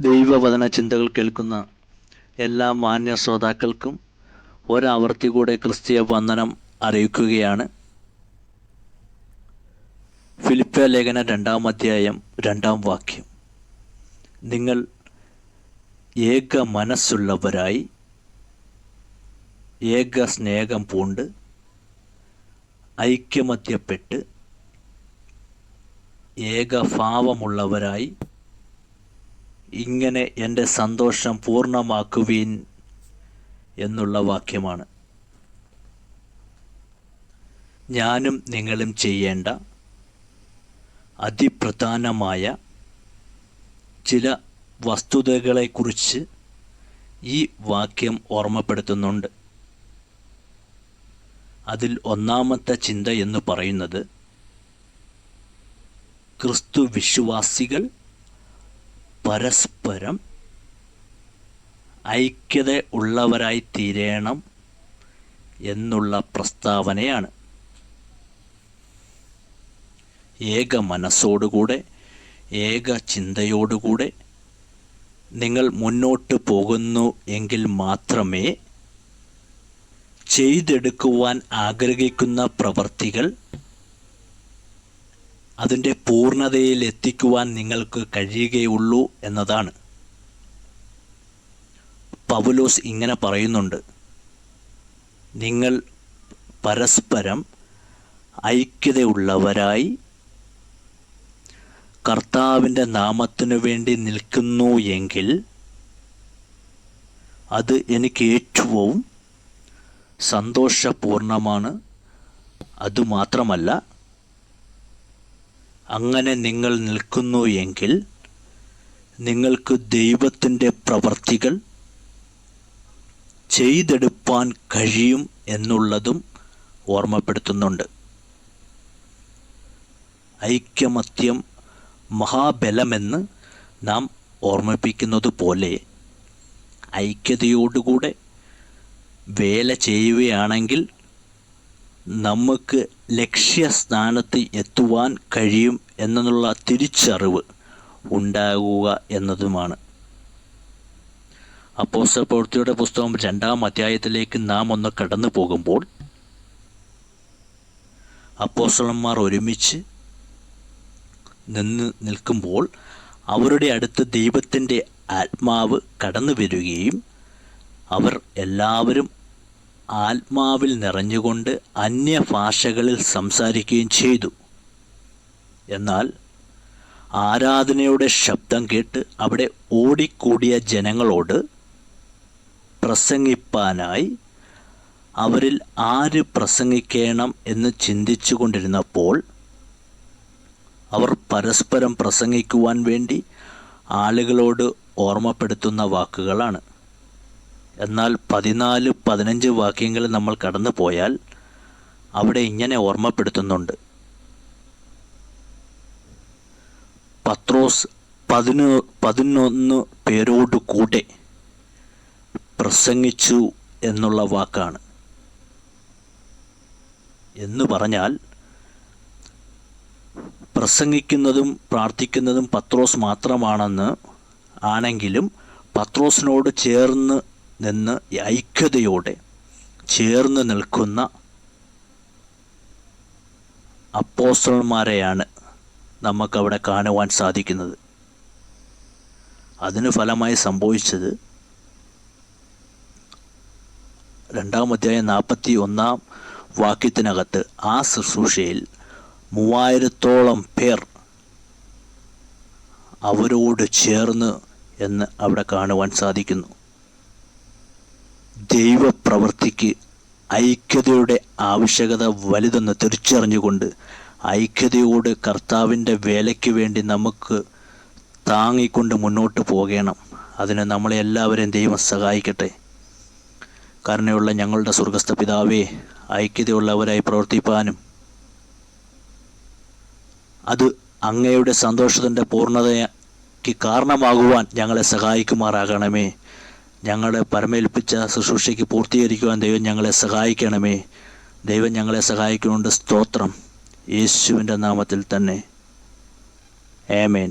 ദൈവവചന ചിന്തകൾ കേൾക്കുന്ന എല്ലാ മാന്യ ശ്രോതാക്കൾക്കും ഒരാവർത്തി കൂടെ ക്രിസ്തീയ വന്ദനം അറിയിക്കുകയാണ്. ഫിലിപ്പിയ ലേഖനം 2-ാം അധ്യായം 2-ാം വാക്യം. നിങ്ങൾ ഏക മനസ്സുള്ളവരായി ഏക സ്നേഹം പൂണ്ട് ഐക്യമത്യപ്പെട്ട് ഏകഭാവമുള്ളവരായി ഇങ്ങനെ എൻ്റെ സന്തോഷം പൂർണ്ണമാക്കുവീൻ എന്നുള്ള വാക്യമാണ്. ഞാനും നിങ്ങളും ചെയ്യേണ്ട അതിപ്രധാനമായ ചില വസ്തുതകളെക്കുറിച്ച് ഈ വാക്യം ഓർമ്മപ്പെടുത്തുന്നുണ്ട്. അതിൽ ഒന്നാമത്തെ ചിന്ത എന്ന് പറയുന്നത് ക്രിസ്തു വിശ്വാസികൾ പരസ്പരം ഐക്യത ഉള്ളവരായി തീരണം എന്നുള്ള പ്രസ്താവനയാണ്. ഏക മനസ്സോടുകൂടെ ഏക ചിന്തയോടുകൂടെ നിങ്ങൾ മുന്നോട്ട് പോകുന്നു എങ്കിൽ മാത്രമേ ചെയ്തെടുക്കുവാൻ ആഗ്രഹിക്കുന്ന പ്രവൃത്തികൾ അതിൻ്റെ പൂർണ്ണതയിൽ എത്തിക്കുവാൻ നിങ്ങൾക്ക് കഴിയുകയുള്ളൂ എന്നതാണ്. പൗലോസ് ഇങ്ങനെ പറയുന്നുണ്ട്, നിങ്ങൾ പരസ്പരം ഐക്യതയുള്ളവരായി കർത്താവിൻ്റെ നാമത്തിനു വേണ്ടി നിൽക്കുന്നു എങ്കിൽ അത് എനിക്ക് ഏറ്റവും സന്തോഷപൂർണമാണ്. അതുമാത്രമല്ല, അങ്ങനെ നിങ്ങൾ നിൽക്കുന്നു എങ്കിൽ നിങ്ങൾക്ക് ദൈവത്തിൻ്റെ പ്രവൃത്തികൾ ചെയ്തെടുപ്പാൻ കഴിയും എന്നുള്ളതും ഓർമ്മപ്പെടുത്തുന്നുണ്ട്. ഐക്യമത്യം മഹാബലമെന്ന് നാം ഓർമ്മിപ്പിക്കുന്നത് പോലെ ഐക്യതയോടുകൂടെ വേല ചെയ്യുകയാണെങ്കിൽ നമുക്ക് ലക്ഷ്യസ്ഥാനത്ത് എത്തുവാൻ കഴിയും എന്നുള്ള തിരിച്ചറിവ് ഉണ്ടാകുക എന്നതുമാണ്. അപ്പോസ്തലപ്രവൃത്തിയുടെ പുസ്തകം 2-ാം അധ്യായത്തിലേക്ക് നാം ഒന്ന് കടന്നു പോകുമ്പോൾ അപ്പോസ്തലന്മാർ ഒരുമിച്ച് നിൽക്കുമ്പോൾ അവരുടെ അടുത്ത് ദൈവത്തിൻ്റെ ആത്മാവ് കടന്നു വരികയും അവർ എല്ലാവരും ആത്മാവിൽ നിറഞ്ഞുകൊണ്ട് അന്യഭാഷകളിൽ സംസാരിക്കുകയും ചെയ്തു. എന്നാൽ ആരാധനയുടെ ശബ്ദം കേട്ട് അവിടെ ഓടിക്കൂടിയ ജനങ്ങളോട് പ്രസംഗിപ്പാനായി അവരിൽ ആര് പ്രസംഗിക്കണം എന്ന് ചിന്തിച്ചു കൊണ്ടിരുന്നപ്പോൾ അവർ പരസ്പരം പ്രസംഗിക്കുവാൻ വേണ്ടി ആളുകളോട് ഓർമ്മപ്പെടുത്തുന്ന വാക്കുകളാണ്. എന്നാൽ 14-15 വാക്യങ്ങൾ നമ്മൾ കടന്നു പോയാൽ അവിടെ ഇങ്ങനെ ഓർമ്മപ്പെടുത്തുന്നുണ്ട്. പത്രോസ് 11 പേരോട് കൂടെ പ്രസംഗിച്ചു എന്നുള്ള വാക്കാണ്. എന്ന് പറഞ്ഞാൽ പ്രസംഗിക്കുന്നതും പ്രാർത്ഥിക്കുന്നതും പത്രോസ് മാത്രമാണെന്ന് ആണെങ്കിലും പത്രോസിനോട് ചേർന്ന് നിന്ന് ഐക്യതയോടെ ചേർന്ന് നിൽക്കുന്ന അപ്പോസ്തലന്മാരെയാണ് നമുക്കവിടെ കാണുവാൻ സാധിക്കുന്നത്. അതിന് ഫലമായി സംഭവിച്ചത് 2-ാം അധ്യായം 41-ാം വാക്യത്തിനകത്ത് ആ ശുശ്രൂഷയിൽ 3000-ഓളം പേർ അവരോട് ചേർന്ന് എന്ന് അവിടെ കാണുവാൻ സാധിക്കുന്നു. ദൈവപ്രവൃത്തിക്ക് ഐക്യതയുടെ ആവശ്യകത വലുതെന്ന് തിരിച്ചറിഞ്ഞുകൊണ്ട് ഐക്യതയോട് കർത്താവിൻ്റെ വേലയ്ക്ക് വേണ്ടി നമുക്ക് താങ്ങിക്കൊണ്ട് മുന്നോട്ട് പോകണം. അതിന് നമ്മളെ എല്ലാവരെയും ദൈവം സഹായിക്കട്ടെ. കരുണയുള്ള ഞങ്ങളുടെ സ്വർഗ്ഗസ്ഥ പിതാവേ, ഐക്യതയുള്ളവരായി പ്രവർത്തിപ്പാനും അത് അങ്ങയുടെ സന്തോഷത്തിൻ്റെ പൂർണ്ണതയ്ക്ക് കാരണമാകുവാൻ ഞങ്ങളെ സഹായിക്കുമാറാകണമേ. ഞങ്ങളെ പരമേൽപ്പിച്ച ശുശ്രൂഷയ്ക്ക് പൂർത്തീകരിക്കുവാൻ ദൈവം ഞങ്ങളെ സഹായിക്കണമേ. ദൈവം ഞങ്ങളെ സഹായിക്കുന്നുണ്ട്. സ്തോത്രം. യേശുവിൻ്റെ നാമത്തിൽ തന്നെ. ആമേൻ.